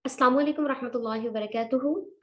Assalamu alaikum warahmatullahi wabarakatuh.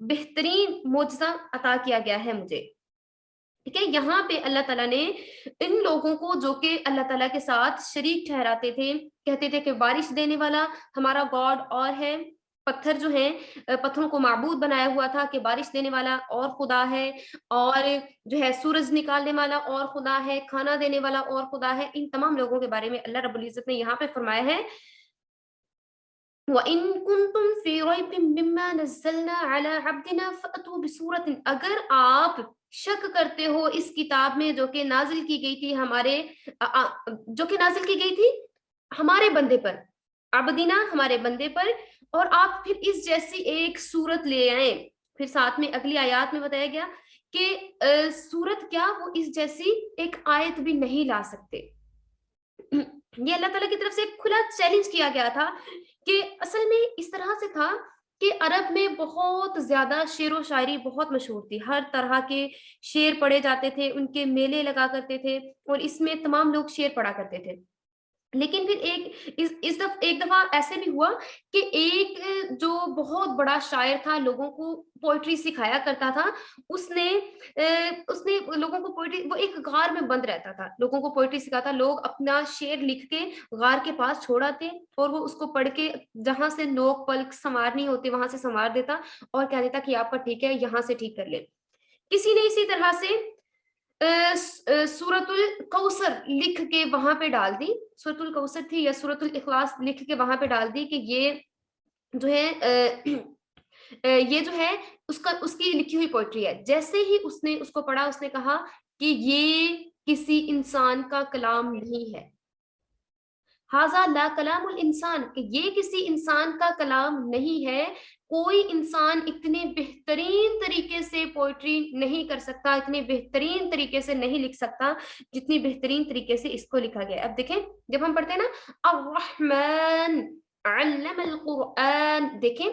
بہترین معجزہ عطا کیا گیا ہے مجھے. ٹھیک ہے, یہاں پہ اللہ تعالیٰ نے ان لوگوں کو جو کہ اللہ تعالیٰ کے ساتھ شریک ٹھہراتے تھے, کہتے تھے کہ بارش دینے والا ہمارا گاڈ اور ہے, پتھر جو ہیں پتھروں کو معبود بنایا ہوا تھا کہ بارش دینے والا اور خدا ہے, اور جو ہے سورج نکالنے والا اور خدا ہے, کھانا دینے والا اور خدا ہے. ان تمام لوگوں کے بارے میں اللہ رب العزت نے یہاں پہ فرمایا ہے وَإِن كُنتُمْ فِي رَيْبٍ مِّمَّا نَزَّلْنَا عَلَىٰ عَبْدِنَا فَأْتُوا بِسُورَةٍ, اگر آپ شک کرتے ہو اس کتاب میں جو کہ نازل کی گئی تھی ہمارے بندے پر, عبدنا ہمارے بندے پر, اور آپ پھر اس جیسی ایک صورت لے آئیں. پھر ساتھ میں اگلی آیات میں بتایا گیا کہ صورت کیا, وہ اس جیسی ایک آیت بھی نہیں لا سکتے. یہ اللہ تعالیٰ کی طرف سے ایک کھلا چیلنج کیا گیا تھا کہ اصل میں اس طرح سے تھا کہ عرب میں بہت زیادہ شعر و شاعری بہت مشہور تھی, ہر طرح کے شعر پڑھے جاتے تھے, ان کے میلے لگا کرتے تھے, اور اس میں تمام لوگ شعر پڑھا کرتے تھے. لیکن پھر ایک دفعہ ایسے بھی ہوا کہ ایک جو بہت بڑا شاعر تھا, لوگوں کو پوئٹری سکھایا کرتا تھا, اس نے لوگوں کو پوئٹری, وہ ایک غار میں بند رہتا تھا, لوگوں کو پوئٹری سکھاتا, لوگ اپنا شعر لکھ کے غار کے پاس چھوڑ آتے اور وہ اس کو پڑھ کے جہاں سے نوک پلک سنوارنی ہوتی وہاں سے سنوار دیتا اور کہہ دیتا کہ آپ کا ٹھیک ہے, یہاں سے ٹھیک کر لے. کسی نے اسی طرح سے سورۃ الکوثر لکھ کے وہاں پہ ڈال دی, سورۃ الکوثر تھی یا سورۃ الاخلاص لکھ کے وہاں پہ ڈال دی کہ یہ جو ہے اس کی لکھی ہوئی پوئٹری ہے. جیسے ہی اس نے اس کو پڑھا, اس نے کہا کہ یہ کسی انسان کا کلام نہیں ہے, ھذا لا کلام الانسان, کہ یہ کسی انسان کا کلام نہیں ہے. کوئی انسان اتنے بہترین طریقے سے پوئٹری نہیں کر سکتا, اتنے بہترین طریقے سے نہیں لکھ سکتا جتنی بہترین طریقے سے اس کو لکھا گیا. اب دیکھیں جب ہم پڑھتے ہیں نا الرحمن علم القرآن, دیکھیں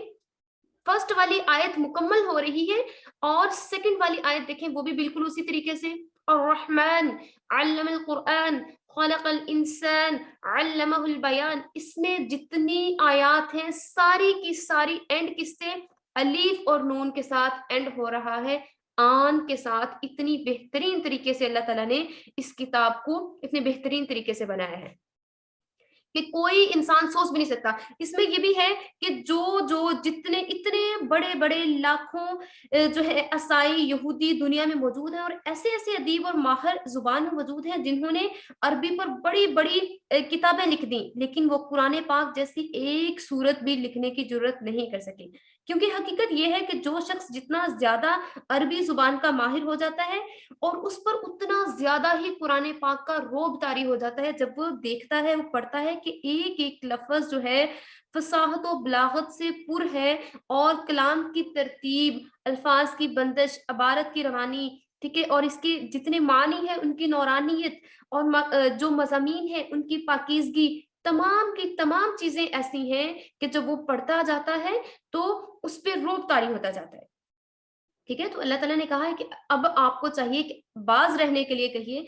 فرسٹ والی آیت مکمل ہو رہی ہے اور سیکنڈ والی آیت دیکھیں وہ بھی بالکل اسی طریقے سے, الرحمن علم القرآن خلق الانسان علمہ البیان. اس میں جتنی آیات ہیں ساری کی ساری اینڈ کس سے, الف اور نون کے ساتھ اینڈ ہو رہا ہے, آن کے ساتھ. اتنی بہترین طریقے سے اللہ تعالیٰ نے اس کتاب کو اتنے بہترین طریقے سے بنایا ہے کہ کوئی انسان سوچ بھی نہیں سکتا. اس میں یہ بھی ہے کہ جو جتنے اتنے بڑے بڑے لاکھوں جو ہے عیسائی یہودی دنیا میں موجود ہیں, اور ایسے ایسے ادیب اور ماہر زبان میں موجود ہیں جنہوں نے عربی پر بڑی بڑی کتابیں لکھ دیں, لیکن وہ قرآن پاک جیسی ایک سورت بھی لکھنے کی جرت نہیں کر سکے. کیونکہ حقیقت یہ ہے کہ جو شخص جتنا زیادہ عربی زبان کا ماہر ہو جاتا ہے اور اس پر اتنا زیادہ ہی قرآن پاک کا رعب طاری ہو جاتا ہے جب وہ دیکھتا ہے, وہ پڑھتا ہے کہ ایک ایک لفظ جو ہے فصاحت و بلاغت سے پر ہے, اور کلام کی ترتیب, الفاظ کی بندش, عبارت کی روانی, ٹھیک ہے, اور اس کے جتنے معنی ہیں ان کی نورانیت, اور جو مضامین ہیں ان کی پاکیزگی, تمام کی تمام چیزیں ایسی ہیں کہ جب وہ پڑھتا جاتا ہے تو اس پہ رعب طاری ہوتا جاتا ہے. ٹھیک ہے, تو اللہ تعالیٰ نے کہا ہے کہ اب آپ کو چاہیے کہ باز رہنے کے لیے کہیے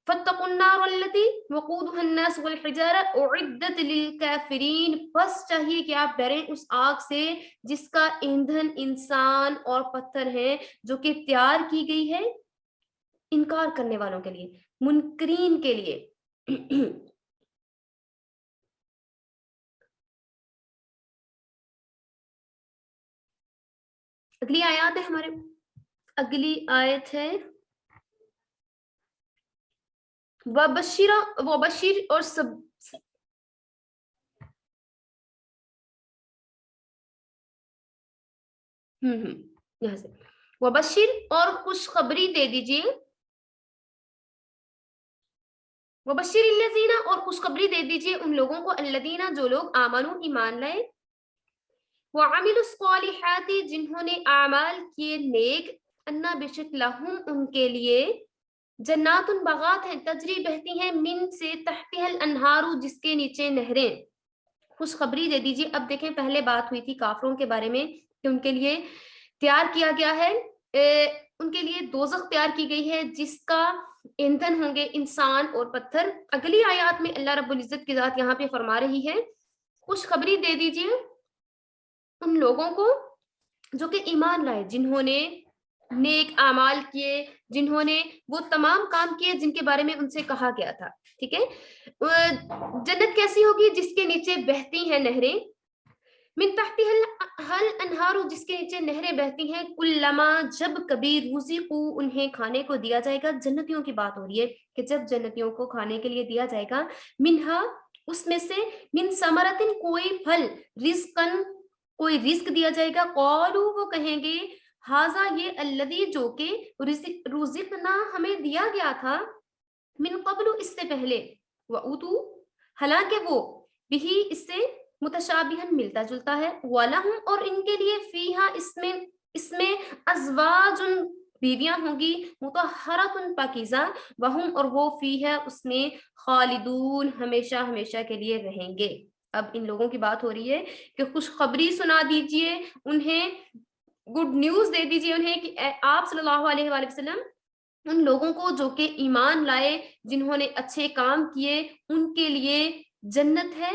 فَاتَّقُوا النَّارَ الَّتِي وَقُودُهَا النَّاسُ وَالْحِجَارَةُ أُعِدَّتْ لِلْكَافِرِينَ, بس چاہیے کہ آپ ڈریں اس آگ سے جس کا ایندھن انسان اور پتھر ہیں, جو کہ تیار کی گئی ہے انکار کرنے والوں کے لیے, منکرین کے لیے. اگلی آیات ہے ہمارے, اگلی آیت ہے وبشر اور سب یہاں سے وبشر اور خوشخبری دے دیجیے, وبشر الذین اور خوشخبری دے دیجیے ان لوگوں کو, الذین جو لوگ آمنوا ایمان لائے, وعملوا الصالحات جنہوں نے اعمال کیے نیک, انا بے شک لہم ان کے لیے, جنات باغات ہیں, تجری بہتی ہیں, من سے تحتها الانہار جس کے نیچے نہریں. خوشخبری دے دیجیے. اب دیکھیں پہلے بات ہوئی تھی کافروں کے بارے میں کہ ان کے لیے تیار کیا گیا ہے, ان کے لیے دوزخ تیار کی گئی ہے جس کا ایندھن ہوں گے انسان اور پتھر. اگلی آیات میں اللہ رب العزت کی ذات یہاں پہ فرما رہی ہے خوشخبری دے دیجیے ان لوگوں کو جو کہ ایمان لائے، جنہوں نے نیک اعمال کیے، جنہوں نے وہ تمام کام کیے جن کے بارے میں ان سے کہا گیا تھا. ٹھیک ہے. جنت کیسی ہوگی؟ جس کے نیچے بہتی ہیں نہریں، من تحتها حل انہار، جس کے نیچے نہریں بہتی ہیں، کلما، جب کبھی، رزقو، انہیں کھانے کو دیا جائے گا. جنتیوں کی بات ہو رہی ہے کہ جب جنتیوں کو کھانے کے لیے دیا جائے گا، منہا، اس میں سے، من ثمرتن، کوئی پھل، رزقن، کوئی رزق دیا جائے گا، قالو، وہ کہیں گے، ہاذا، یہ، الذی، جو کہ، رزقنا، ہمیں دیا گیا تھا، من قبل، اس سے پہلے، وَأُوتُوا، حالانکہ وہ، بھی، اس سے، متشابہن، ملتا جلتا ہے، وَلَهُمْ، اور ان کے لیے، فیہا، اس میں ازواجن، بیویاں ہوں گی، مطہرۃ، پاکیزہ، وہم، اور وہ، فیہا، اس میں، خالدون، ہمیشہ ہمیشہ کے لیے رہیں گے. اب ان لوگوں کی بات ہو رہی ہے کہ خوشخبری سنا دیجئے انہیں، گڈ نیوز دے دیجئے انہیں کہ آپ صلی اللہ علیہ وآلہ وسلم ان لوگوں کو جو کہ ایمان لائے، جنہوں نے اچھے کام کیے، ان کے لیے جنت ہے،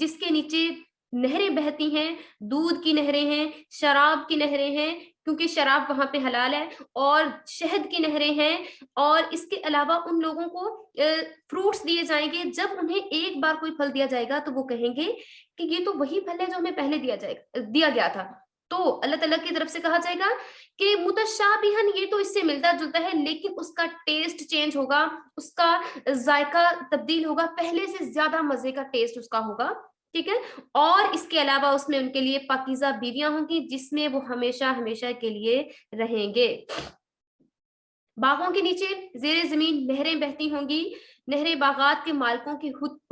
جس کے نیچے نہریں بہتی ہیں، دودھ کی نہریں ہیں، شراب کی نہریں ہیں، کیونکہ شراب وہاں پہ حلال ہے، اور شہد کی نہریں ہیں، اور اس کے علاوہ ان لوگوں کو فروٹس دیے جائیں گے. جب انہیں ایک بار کوئی پھل دیا جائے گا تو وہ کہیں گے کہ یہ تو وہی پھل ہے جو ہمیں پہلے دیا گیا تھا. تو اللہ تعالیٰ کی طرف سے کہا جائے گا کہ متشابہن، یہ تو اس سے ملتا جلتا ہے، لیکن اس کا ٹیسٹ چینج ہوگا، اس کا ذائقہ تبدیل ہوگا، پہلے سے زیادہ مزے کا ٹیسٹ اس کا ہوگا. ٹھیک ہے. اور اس کے علاوہ اس میں ان کے لیے پاکیزہ بیویاں ہوں گی، جس میں وہ ہمیشہ ہمیشہ کے لیے رہیں گے. باغوں کے نیچے زیر زمین نہریں بہتی ہوں گی، نہریں باغات کے مالکوں کے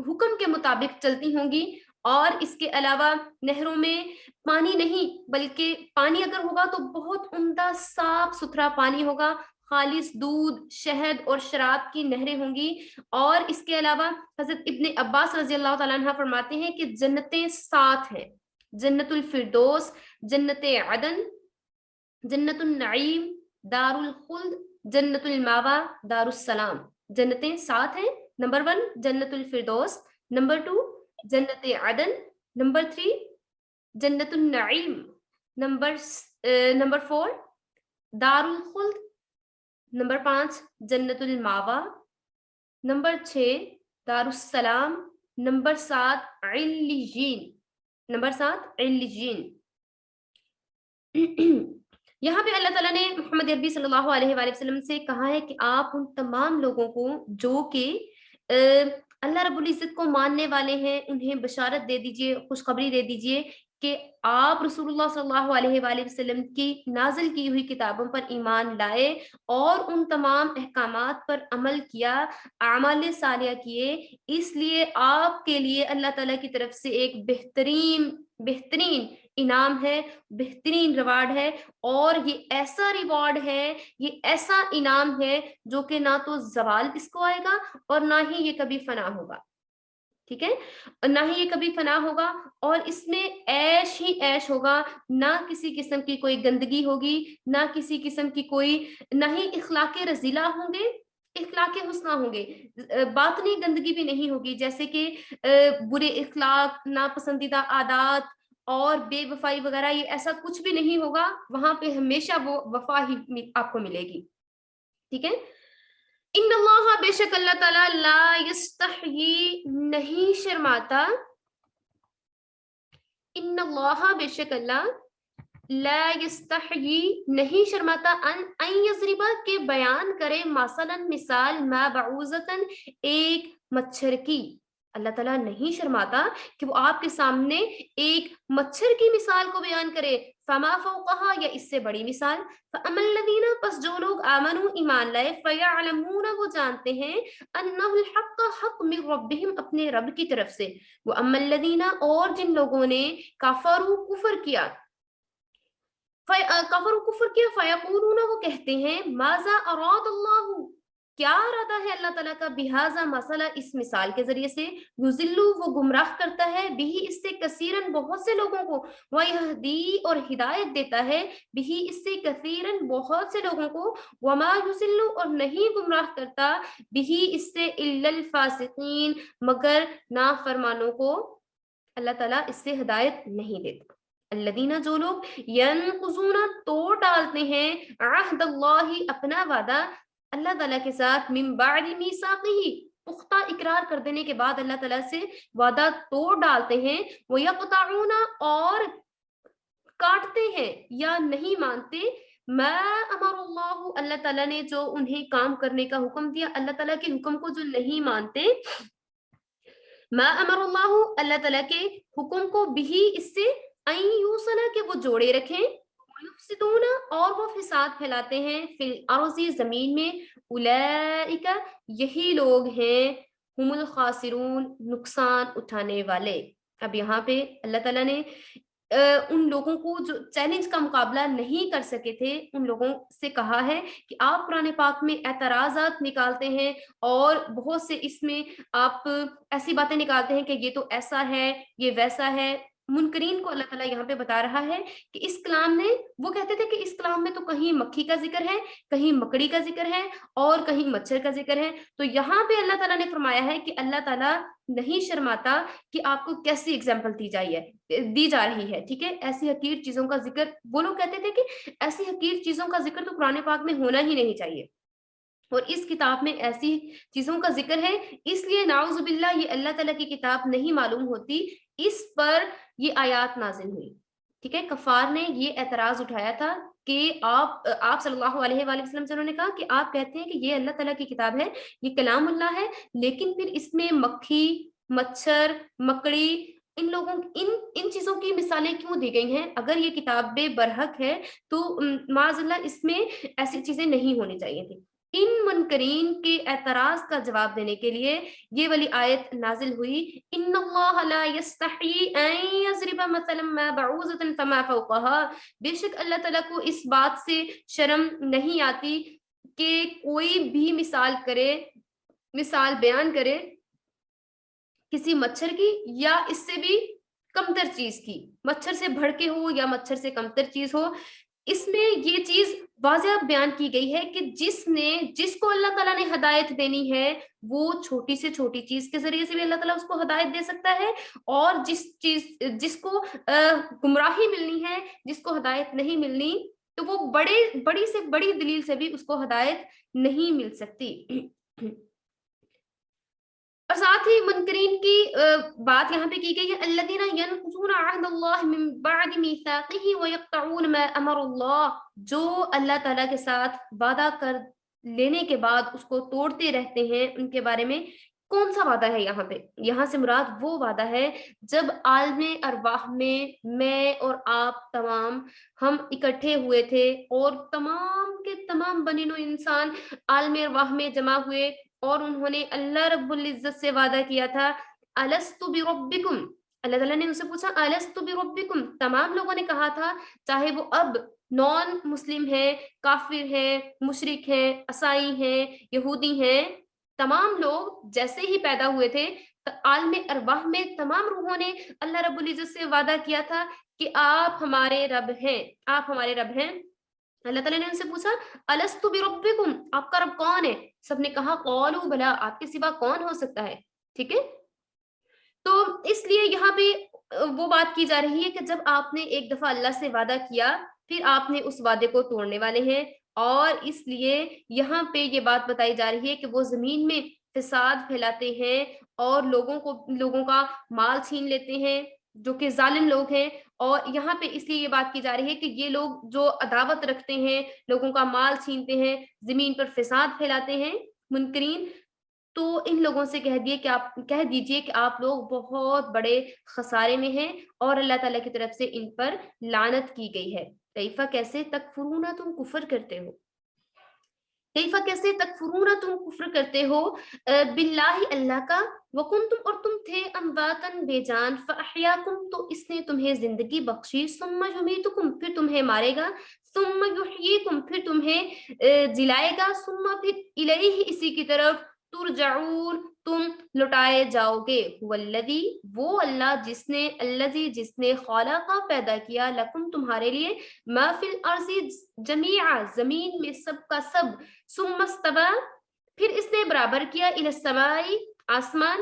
حکم کے مطابق چلتی ہوں گی. اور اس کے علاوہ نہروں میں پانی نہیں، بلکہ پانی اگر ہوگا تو بہت عمدہ صاف ستھرا پانی ہوگا، خالص دودھ، شہد اور شراب کی نہریں ہوں گی. اور اس کے علاوہ حضرت ابن عباس رضی اللہ تعالیٰ عنہ فرماتے ہیں کہ جنتیں 7 ہیں: جنت الفردوس، جنت عدن، جنت النعیم، دار الخلد، جنت الماوا، دار السلام. جنتیں 7 ہیں. نمبر 1 جنت الفردوس، نمبر 2 جنت عدن، نمبر 3 جنت النعیم، نمبر 4 دار الخلد، نمبر 5 جنت الماوا، نمبر 6 دار السلام، نمبر 7 علیین، نمبر 7 علیین. یہاں پہ اللہ تعالیٰ نے محمد عربی صلی اللہ علیہ وآلہ وسلم سے کہا ہے کہ آپ ان تمام لوگوں کو جو کہ اللہ رب العزت کو ماننے والے ہیں، انہیں بشارت دے دیجئے، خوشخبری دے دیجئے کہ آپ رسول اللہ صلی اللہ علیہ وآلہ وسلم کی نازل کی ہوئی کتابوں پر ایمان لائے اور ان تمام احکامات پر عمل کیا، اعمال صالحہ کیے. اس لیے آپ کے لیے اللہ تعالیٰ کی طرف سے ایک بہترین انعام ہے، بہترین ریوارڈ ہے. اور یہ ایسا ریوارڈ ہے، یہ ایسا انعام ہے جو کہ نہ تو زوال اس کو آئے گا اور نہ ہی یہ کبھی فنا ہوگا. ٹھیک ہے. نہ ہی یہ کبھی فنا ہوگا، اور اس میں عیش ہی عیش ہوگا، نہ کسی قسم کی کوئی گندگی ہوگی، نہ کسی قسم کی کوئی، نہ ہی اخلاق رذیلہ ہوں گے، اخلاق حسنہ ہوں گے. باطنی گندگی بھی نہیں ہوگی، جیسے کہ برے اخلاق، ناپسندیدہ عادات اور بے وفائی وغیرہ، یہ ایسا کچھ بھی نہیں ہوگا. وہاں پہ ہمیشہ وہ وفا ہی آپ کو ملے گی. ٹھیک ہے. ان اللہ، بے شک اللہ تعالیٰ، لا یستحیی، نہیں شرماتا، ان اللہ، بے شک اللہ، لا یستحیی، نہیں شرماتا، ان یضرب، کہ بیان کرے، مثلا مثال، ما بعوضتن، ایک مچھر کی. اللہ تعالیٰ نہیں شرماتا کہ وہ آپ کے سامنے ایک مچھر کی مثال کو بیان کرے، فما فوقہا، یا اس سے بڑی مثال. فاما الذین، پس جو لوگ آمنوا، ایمان لائے، فیعلمون، وہ جانتے ہیں، انہ الحق، حق، من ربہم، اپنے رب کی طرف سے. واما الذین، اور جن لوگوں نے کفروا، کفر کیا، فیقولون، وہ کہتے ہیں، ماذا اراد اللہ، کیا ارادہ ہے اللہ تعالیٰ کا، بہذا، مسئلہ، اس مثال کے ذریعے سے، یضل، وہ گمراہ کرتا ہے، بھی، اس سے، کثیرن، بہت سے لوگوں کو، ویہدی، اور ہدایت دیتا ہے، بھی، اس سے، کثیرن، بہت سے لوگوں کو، وما یضل، اور نہیں گمراہ کرتا، بھی، اس سے، الا الفاسقین، مگر نافرمانوں کو اللہ تعالیٰ اس سے ہدایت نہیں دیتا. الذین جو لوگ ینقضون توڑ ڈالتے ہیں عہد اللہ اپنا وعدہ اللہ تعالیٰ کے ساتھ من بعد میثاقہ پختہ اقرار کر دینے کے بعد اللہ تعالیٰ سے وعدہ توڑ ڈالتے ہیں ویقطعون اور کاٹتے ہیں یا نہیں مانتے ما امر اللہ اللہ تعالیٰ نے جو انہیں کام کرنے کا حکم دیا اللہ تعالیٰ کے حکم کو جو نہیں مانتے ما امر اللہ اللہ تعالیٰ کے حکم کو بھی اس سے این یوصل کہ وہ جوڑے رکھیں یفسدون اور وہ فساد پھیلاتے ہیں فی الارض زمین میں اولئک یہی لوگ ہیں ہم الخاسرون نقصان اٹھانے والے. اب یہاں پہ اللہ تعالیٰ نے ان لوگوں کو جو چیلنج کا مقابلہ نہیں کر سکے تھے ان لوگوں سے کہا ہے کہ آپ قرآن پاک میں اعتراضات نکالتے ہیں اور بہت سے اس میں آپ ایسی باتیں نکالتے ہیں کہ یہ تو ایسا ہے یہ ویسا ہے. منکرین کو اللہ تعالیٰ یہاں پہ بتا رہا ہے کہ اس کلام نے وہ کہتے تھے کہ اس کلام میں تو کہیں مکھی کا ذکر ہے کہیں مکڑی کا ذکر ہے اور کہیں مچھر کا ذکر ہے. تو یہاں پہ اللہ تعالیٰ نے فرمایا ہے کہ اللہ تعالیٰ نہیں شرماتا کہ آپ کو کیسی اگزامپل دی جا رہی ہے. ٹھیک ہے, ایسی حقیر چیزوں کا ذکر وہ لوگ کہتے تھے کہ ایسی حقیر چیزوں کا ذکر تو قرآن پاک میں ہونا ہی نہیں چاہیے اور اس کتاب میں ایسی چیزوں کا ذکر ہے اس لیے نعوذ باللہ یہ اللہ تعالیٰ کی کتاب نہیں معلوم ہوتی. اس پر یہ آیات نازل ہوئی. ٹھیک ہے, کفار نے یہ اعتراض اٹھایا تھا کہ آپ صلی اللہ علیہ وآلہ وسلم سے انہوں نے کہا کہ آپ کہتے ہیں کہ یہ اللہ تعالیٰ کی کتاب ہے یہ کلام اللہ ہے لیکن پھر اس میں مکھی مچھر مکڑی ان چیزوں کی مثالیں کیوں دی گئی ہیں؟ اگر یہ کتاب برحق ہے تو معاذ اللہ اس میں ایسی چیزیں نہیں ہونی چاہیے تھی. ان منکرین کے اعتراض کا جواب دینے کے لیے یہ والی آیت نازل ہوئی ان اللہ لا یستحی ان یضرب مثلا ما بعوضۃ فما فوقها. بے شک اللہ تعالیٰ کو اس بات سے شرم نہیں آتی کہ کوئی بھی مثال بیان کرے کسی مچھر کی یا اس سے بھی کمتر چیز کی, مچھر سے بڑھ کے ہو یا مچھر سے کمتر چیز ہو. اس میں یہ چیز واضح بیان کی گئی ہے کہ جس کو اللہ تعالیٰ نے ہدایت دینی ہے وہ چھوٹی سے چھوٹی چیز کے ذریعے سے بھی اللہ تعالیٰ اس کو ہدایت دے سکتا ہے اور جس کو گمراہی ملنی ہے جس کو ہدایت نہیں ملنی تو وہ بڑی سے بڑی دلیل سے بھی اس کو ہدایت نہیں مل سکتی. اور ساتھ ہی منکرین کی بات یہاں پہ کی گئی ہے الذین ینقضون عہد اللہ من بعد میثاقہ ویقطعون ما امر اللہ, جو اللہ تعالیٰ کے ساتھ وعدہ کر لینے کے بعد اس کو توڑتے رہتے ہیں. ان کے بارے میں کون سا وعدہ ہے یہاں پہ؟ یہاں سے مراد وہ وعدہ ہے جب عالم ارواح میں اور آپ تمام ہم اکٹھے ہوئے تھے اور تمام کے تمام بنی نوع انسان عالم ارواح میں جمع ہوئے اور انہوں نے اللہ رب العزت سے وعدہ کیا تھا الست بربکم. اللہ تعالیٰ نے ان سے پوچھا الست بربکم, تمام لوگوں نے کہا تھا چاہے وہ اب نان مسلم ہیں کافر ہیں مشرک ہیں عیسائی ہیں یہودی ہیں, تمام لوگ جیسے ہی پیدا ہوئے تھے عالم ارواح میں تمام روحوں نے اللہ رب العزت سے وعدہ کیا تھا کہ آپ ہمارے رب ہیں آپ ہمارے رب ہیں. اللہ تعالیٰ نے ان سے پوچھا الست بربکم, آپ کا رب کون ہے؟ سب نے کہا قالوا بلا, آپ کے سوا کون ہو سکتا ہے. ٹھیک ہے, تو اس لیے یہاں پہ وہ بات کی جا رہی ہے کہ جب آپ نے ایک دفعہ اللہ سے وعدہ کیا پھر آپ نے اس وعدے کو توڑنے والے ہیں اور اس لیے یہاں پہ یہ بات بتائی جا رہی ہے کہ وہ زمین میں فساد پھیلاتے ہیں اور لوگوں کا مال چھین لیتے ہیں جو کہ ظالم لوگ ہیں. اور یہاں پہ اس لیے یہ بات کی جا رہی ہے کہ یہ لوگ جو عداوت رکھتے ہیں لوگوں کا مال چھینتے ہیں زمین پر فساد پھیلاتے ہیں منکرین, تو ان لوگوں سے کہہ دیجئے کہ آپ لوگ بہت بڑے خسارے میں ہیں اور اللہ تعالیٰ کی طرف سے ان پر لعنت کی گئی ہے. کیفا کیسے تکفرون تم کفر کرتے ہو, کیفا کیسے تکفرون تم کفر کرتے ہو باللہ اللہ کا وکنتم اور تم تھے امواتن بے جان فاحیاکم تو اس نے تمہیں زندگی بخشی ثم یمیتکم پھر تمہیں مارے گا ثم یحییکم پھر تمہیں جلائے گا ثم پھر الیہ اسی کی طرف ترجعون تم لٹائے جاؤ گے. والذی وہ اللہ جس نے خلق پیدا کیا لکم تمہارے لیے ما فی الارض جمیعا زمین میں سب کا سب ثم استوى پھر اس نے برابر کیا الی السماء آسمان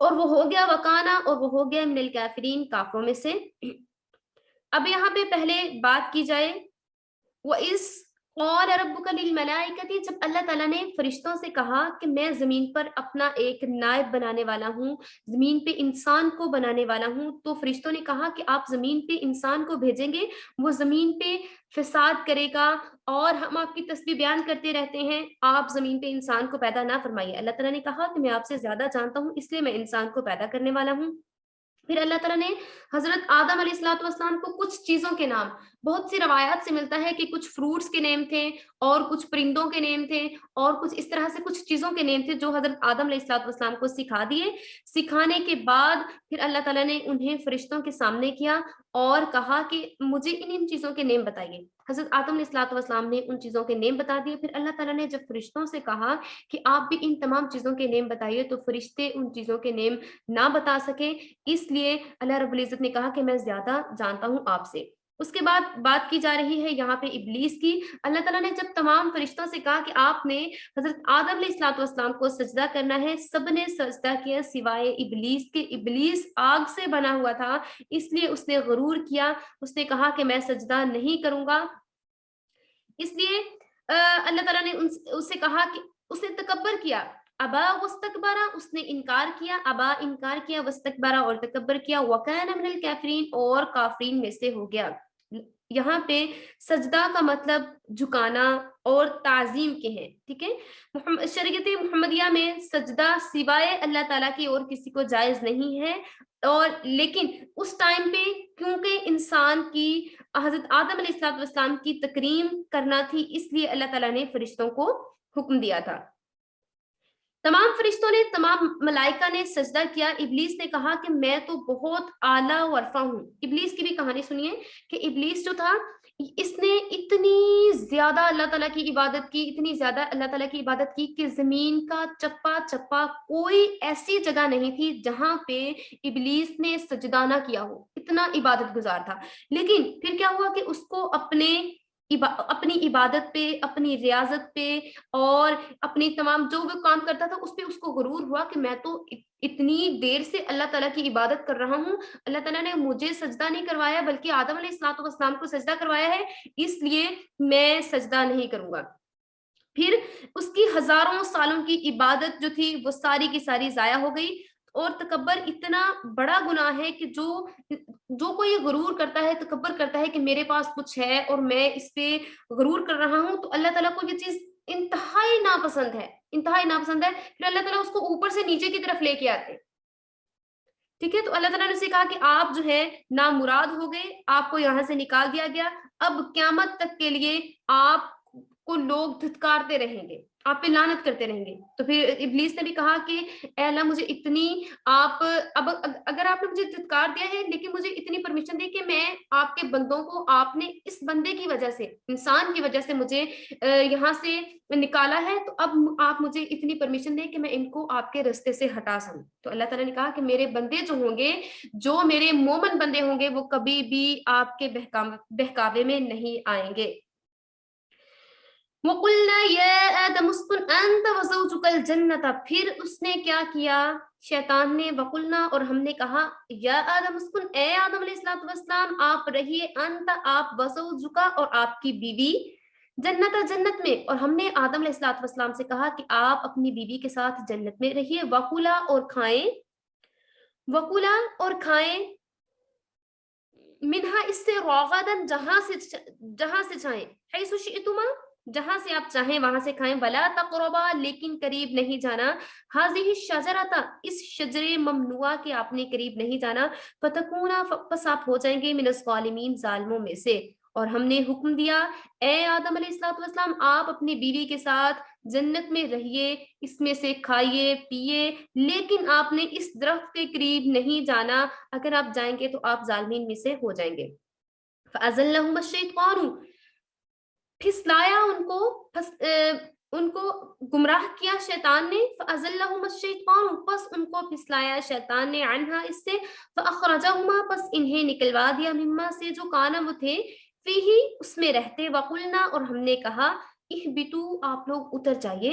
اور وہ ہو گیا وکانا، اور وہ ہو گیا من الکافرین، کافروں میں سے۔ اب یہاں پہ پہلے بات کی جائے، وَإِذْ قَالَ رَبُّكَ لِلْمَلَائِكَةِ، جب اللہ تعالیٰ نے فرشتوں سے کہا کہ میں زمین پر اپنا ایک نائب بنانے والا ہوں، زمین پہ انسان کو بنانے والا ہوں، تو فرشتوں نے کہا کہ آپ زمین پہ انسان کو بھیجیں گے، وہ زمین پہ فساد کرے گا، اور ہم آپ کی تسبیح بیان کرتے رہتے ہیں، آپ زمین پہ انسان کو پیدا نہ فرمائیے۔ اللہ تعالیٰ نے کہا کہ میں آپ سے زیادہ جانتا ہوں، اس لیے میں انسان کو پیدا کرنے والا ہوں۔ پھر اللہ تعالیٰ نے حضرت آدم علیہ الصلوۃ والسلام کو کچھ چیزوں کے نام، بہت سی روایات سے ملتا ہے کہ کچھ فروٹس کے نیم تھے، اور کچھ پرندوں کے نیم تھے، اور کچھ اس طرح سے کچھ چیزوں کے نیم تھے جو حضرت آدم علیہ الصلوۃ والسلام کو سکھا دیے۔ سکھانے کے بعد پھر اللہ تعالیٰ نے انہیں فرشتوں کے سامنے کیا اور کہا کہ مجھے ان چیزوں کے نیم بتائیے۔ حضرت آدم علیہ الصلوۃ والسلام نے ان چیزوں کے نیم بتا دیے۔ پھر اللہ تعالیٰ نے جب فرشتوں سے کہا کہ آپ بھی ان تمام چیزوں کے نیم بتائیے، تو فرشتے ان چیزوں کے نیم نہ بتا سکے، اس لیے اللہ رب العزت نے کہا کہ میں زیادہ جانتا ہوں آپ سے۔ اس کے بعد بات کی جا رہی ہے یہاں پہ ابلیس کی۔ اللہ تعالیٰ نے جب تمام فرشتوں سے کہا کہ آپ نے حضرت آدم علیہ الصلوۃ والسلام کو سجدہ کرنا ہے، سب نے سجدہ کیا سوائے ابلیس کے۔ ابلیس آگ سے بنا ہوا تھا، اس لیے اس نے غرور کیا، اس نے کہا کہ میں سجدہ نہیں کروں گا۔ اس لیے اللہ تعالیٰ نے اس سے کہا کہ اس نے تکبر کیا، ابا وستکبرا، اس نے انکار کیا، ابا انکار کیا، وستکبرا اور تکبر کیا، وکان من الکافرین اور کافرین میں سے ہو گیا۔ یہاں پہ سجدہ کا مطلب جھکانا اور تعظیم کے ہیں، ٹھیک ہے۔ شریعت محمدیہ میں سجدہ سوائے اللہ تعالیٰ کی اور کسی کو جائز نہیں ہے، اور لیکن اس ٹائم پہ کیونکہ انسان کی حضرت آدم علیہ الصلوۃ والسلام کی تکریم کرنا تھی، اس لیے اللہ تعالیٰ نے فرشتوں کو حکم دیا تھا۔ تمام فرشتوں نے، تمام ملائکہ نے سجدہ کیا۔ ابلیس نے کہا کہ میں تو بہت اعلیٰ و عرفہ ہوں۔ ابلیس کی بھی کہانی سنیے کہ ابلیس جو تھا، اس نے اتنی زیادہ اللہ تعالیٰ کی عبادت کی، اتنی زیادہ اللہ تعالیٰ کی عبادت کی کہ زمین کا چپا چپا کوئی ایسی جگہ نہیں تھی جہاں پہ ابلیس نے سجدہ نہ کیا ہو، اتنا عبادت گزار تھا۔ لیکن پھر کیا ہوا کہ اس کو اپنی عبادت پہ، اپنی ریاضت پہ، اور اپنی تمام جو وہ کام کرتا تھا اس پہ اس کو غرور ہوا کہ میں تو اتنی دیر سے اللہ تعالیٰ کی عبادت کر رہا ہوں، اللہ تعالیٰ نے مجھے سجدہ نہیں کروایا بلکہ آدم علیہ الصلوۃ والسلام کو سجدہ کروایا ہے، اس لیے میں سجدہ نہیں کروں گا۔ پھر اس کی ہزاروں سالوں کی عبادت جو تھی وہ ساری کی ساری ضائع ہو گئی۔ اور تکبر اتنا بڑا گناہ ہے کہ جو کوئی غرور کرتا ہے، تکبر کرتا ہے کہ میرے پاس کچھ ہے اور میں اس پہ غرور کر رہا ہوں، تو اللہ تعالیٰ کو یہ چیز انتہائی ناپسند ہے، انتہائی ناپسند ہے۔ پھر اللہ تعالیٰ اس کو اوپر سے نیچے کی طرف لے کے آتے، ٹھیک ہے۔ تو اللہ تعالیٰ نے اسے کہا کہ آپ جو ہے نامراد ہو گئے، آپ کو یہاں سے نکال دیا گیا، اب قیامت تک کے لیے آپ کو لوگ دھتکارتے رہیں گے، آپ پہ لعنت کرتے رہیں گے۔ تو پھر ابلیس نے بھی کہا کہ اے اللہ مجھے اتنی، آپ اب اگر آپ نے مجھے دھتکار دیا ہے لیکن مجھے اتنی پرمیشن دی کہ میں آپ کے بندوں کو، آپ نے اس بندے کی وجہ سے، انسان کی وجہ سے مجھے یہاں سے نکالا ہے، تو اب آپ مجھے اتنی پرمیشن دیں کہ میں ان کو آپ کے رستے سے ہٹا سکوں۔ تو اللہ تعالیٰ نے کہا کہ میرے بندے جو ہوں گے، جو میرے مومن بندے ہوں گے، وہ کبھی بھی آپ کے بہکاوے میں نہیں آئیں گے۔ وَقُلْنَا يَا آدَمُ اسْكُنْ أَنْتَ وَزَوْجُكَ الْجَنَّةَ، پھر اس نے کیا کیا، شیطان نے، وَقُلْنَا اور ہم نے کہا، یا آدم اسکن، اے آدم علیہ الصلوۃ والسلام آپ رہیے، انت آپ، وزوجک اور آپ کی بیوی، جنت جنت میں، اور ہم نے آدم علیہ الصلوۃ والسلام سے کہا کہ آپ اپنی بیوی کے ساتھ جنت میں رہیے، وَكُلَا اور کھائیں، وَكُلَا اور کھائیں، منہا اس سے، رغداً جہاں سے چاہیں، حیث شئتما جہاں سے آپ چاہیں وہاں سے کھائیں، ولا تقربا لیکن قریب نہیں جانا، ہذہ الشجرۃ اس شجر ممنوعہ کے آپ نے قریب نہیں جانا، فتکونا پس آپ ہو جائیں گے من الظالمین ظالموں میں سے۔ اور ہم نے حکم دیا اے آدم علیہ الصلوۃ والسلام آپ اپنی بیوی کے ساتھ جنت میں رہیے، اس میں سے کھائیے پیئے، لیکن آپ نے اس درخت کے قریب نہیں جانا، اگر آپ جائیں گے تو آپ ظالمین میں سے ہو جائیں گے۔ فَأَزَلَّهُمَا الشَّيْطَانُ پھسلایا ان کو گمراہ کیا شیطان نے، فَأَزَلَّهُمَا الشَّيْطَانُ پس ان کو پھسلایا شیطان نے، عنہا اس سے، فَأَخْرَجَهُمَا پس انہیں نکلوا دیا، مما سے جو کانا وہ تھے، فیہ اس میں رہتے، وَقُلْنَا اور ہم نے کہا، اہبطوا آپ لوگ اتر جائیے،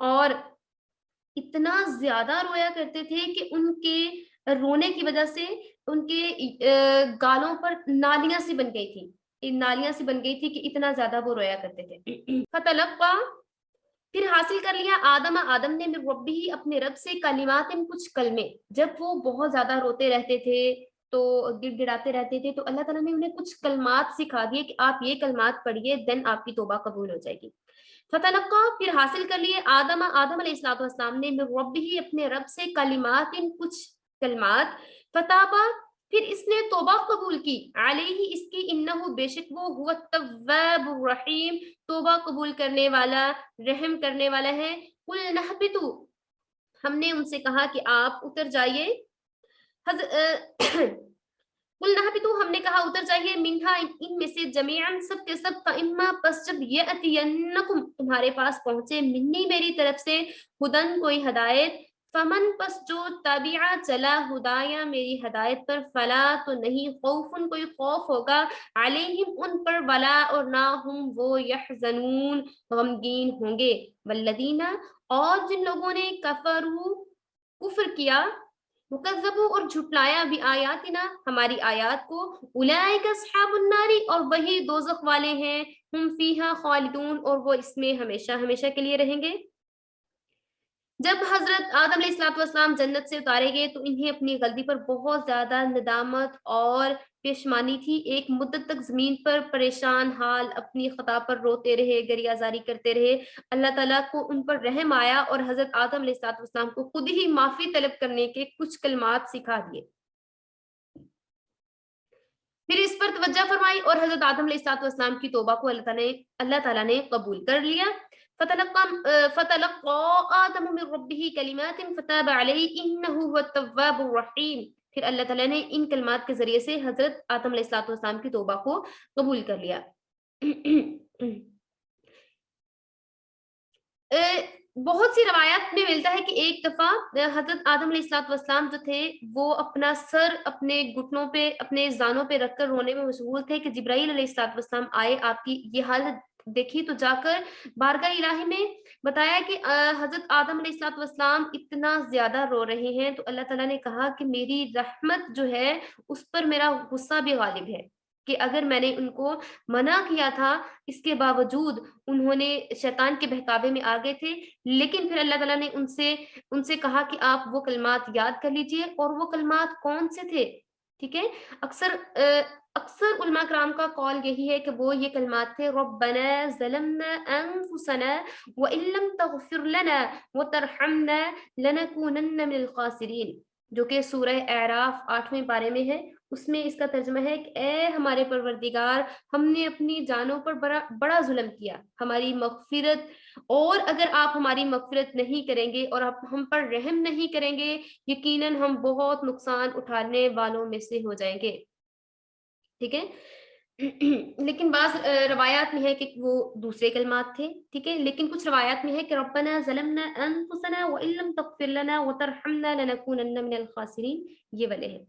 اور اتنا زیادہ رویا کرتے تھے کہ ان کے رونے کی وجہ سے ان کے گالوں پر نالیاں سی بن گئی تھی، نالیاں سی بن گئی تھی کہ اتنا زیادہ وہ رویا کرتے تھے۔ فتلقا، پھر حاصل کر لیا آدم نے من ربی ہی، اپنے رب سے، کلمات، کچھ کلمے۔ جب وہ بہت زیادہ روتے رہتے تھے تو گڑ گڑاتے رہتے تھے تو اللہ تعالیٰ نے انہیں کچھ کلمات سکھا دیے کہ آپ یہ کلمات پڑھیے، دین آپ کی توبہ قبول ہو جائے گی۔ فتلقا، پھر حاصل کر لیے آدم علیہ السلام نے من ربی، اپنے رب سے، کلمات، کچھ کلمات، فتابا، پھر اس نے توبہ قبول کی، علیہ، اس کی، انہو، بے شک وہ، هو التواب الرحیم، توبہ قبول کرنے والا، رحم کرنے والا ہے۔ قل نہبتو، ہم نے ان سے کہا کہ آپ اتر جائیے، قل نہبتو، ہم نے کہا اتر جائیے، منہا، ان میں سے، جمیعاً، سب کے سب، فاما، پس جب یأتینکم، تمہارے پاس پہنچے، منی، میری طرف سے، ہدن، کوئی ہدایت، فمن، پس جو، تبعہ، چلا، ہدایہ، میری ہدایت پر، فلا، تو نہیں، خوفن، کوئی خوف ہوگا، علیہم، ان پر، ولا، اور نہ، ہم وہ، یحزنون، غمگین ہوں گے، والذین، اور جن لوگوں نے، کفروا، کفر کیا، وکذبوا، اور جھٹلایا، بھی آیاتنا، ہماری آیات کو، اولئک اصحاب النار، اور وہی دوزخ والے ہیں، ہم فیہا خالدون، اور وہ اس میں ہمیشہ ہمیشہ کے لیے رہیں گے۔ جب حضرت آدم علیہ السلام جنت سے اتارے گئے تو انہیں اپنی غلطی پر بہت زیادہ ندامت اور پشیمانی تھی، ایک مدت تک زمین پر پریشان حال اپنی خطا پر روتے رہے، گریہ زاری کرتے رہے۔ اللہ تعالیٰ کو ان پر رحم آیا اور حضرت آدم علیہ السلام کو خود ہی معافی طلب کرنے کے کچھ کلمات سکھا دیے، پھر اس پر توجہ فرمائی اور حضرت آدم علیہ السلام کی توبہ کو اللہ تعالیٰ نے قبول کر لیا۔ فتلقى آدم من ربه كلمات فتاب عليه إنه هو التواب الرحيم، پھر اللہ تعالیٰ نے ان کلمات کے ذریعے سے حضرت آدم علیہ السلام کی توبہ کو قبول کر لیا۔ بہت سی روایات میں ملتا ہے کہ ایک دفعہ حضرت آدم علیہ السلام جو تھے وہ اپنا سر اپنے گھٹنوں پہ، اپنے زانوں پہ رکھ کر رونے میں مشغول تھے کہ جبرائیل علیہ السلام آئے، آپ کی یہ حالت دیکھی تو جا کر بارگاہ الہی میں بتایا کہ حضرت آدم علیہ السلام اتنا زیادہ رو رہے ہیں، تو اللہ تعالیٰ نے کہا کہ میری رحمت جو ہے اس پر میرا غصہ بھی غالب ہے، کہ اگر میں نے ان کو منع کیا تھا اس کے باوجود انہوں نے شیطان کے بہکاوے میں آ گئے تھے، لیکن پھر اللہ تعالیٰ نے ان سے کہا کہ آپ وہ کلمات یاد کر لیجئے، اور وہ کلمات کون سے تھے؟ ٹھیک ہے، اکثر علماء کرام کا قول یہی ہے کہ وہ یہ کلمات تھے، ربنا ظلمنا انفسنا وان لم تغفر لنا وترحمنا لنکونن من الخاسرین، جو کہ سورہ اعراف 8ویں پارے میں ہے۔ اس میں اس کا ترجمہ ہے کہ اے ہمارے پروردگار، ہم نے اپنی جانوں پر بڑا ظلم کیا، ہماری مغفرت، اور اگر آپ ہماری مغفرت نہیں کریں گے اور آپ ہم پر رحم نہیں کریں گے، یقیناً ہم بہت نقصان اٹھانے والوں میں سے ہو جائیں گے۔ ٹھیک ہے، لیکن بعض روایات میں ہے کہ وہ دوسرے کلمات تھے، ٹھیک ہے، لیکن کچھ روایات میں ہے کہ ربنا ظلمنا انفسنا وان لم تغفر لنا وترحمنا لنکونن من الخاسرین، یہ والے ہیں۔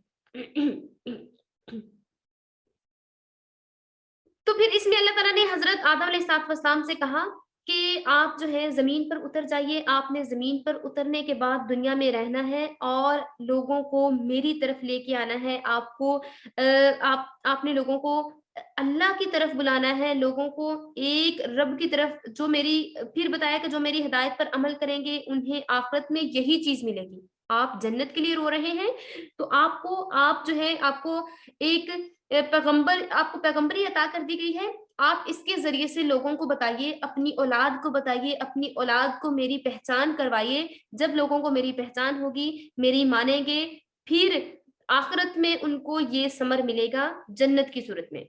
تو پھر اس میں اللہ تعالیٰ نے حضرت آدم علیہ السلام سے کہا کہ آپ جو ہے زمین پر اتر جائیے، آپ نے زمین پر اترنے کے بعد دنیا میں رہنا ہے اور لوگوں کو میری طرف لے کے آنا ہے، آپ نے لوگوں کو اللہ کی طرف بلانا ہے، لوگوں کو ایک رب کی طرف، جو میری، پھر بتایا کہ جو میری ہدایت پر عمل کریں گے انہیں آخرت میں یہی چیز ملے گی۔ آپ جنت کے لیے رو رہے ہیں تو آپ جو ہے آپ کو ایک آپ کو پیغمبری عطا کر دی گئی ہے، آپ اس کے ذریعے سے لوگوں کو بتائیے، اپنی اولاد کو بتائیے، اپنی اولاد کو میری پہچان کروائیے، جب لوگوں کو میری پہچان ہوگی، میری مانیں گے، پھر آخرت میں ان کو یہ ثمر ملے گا جنت کی صورت میں۔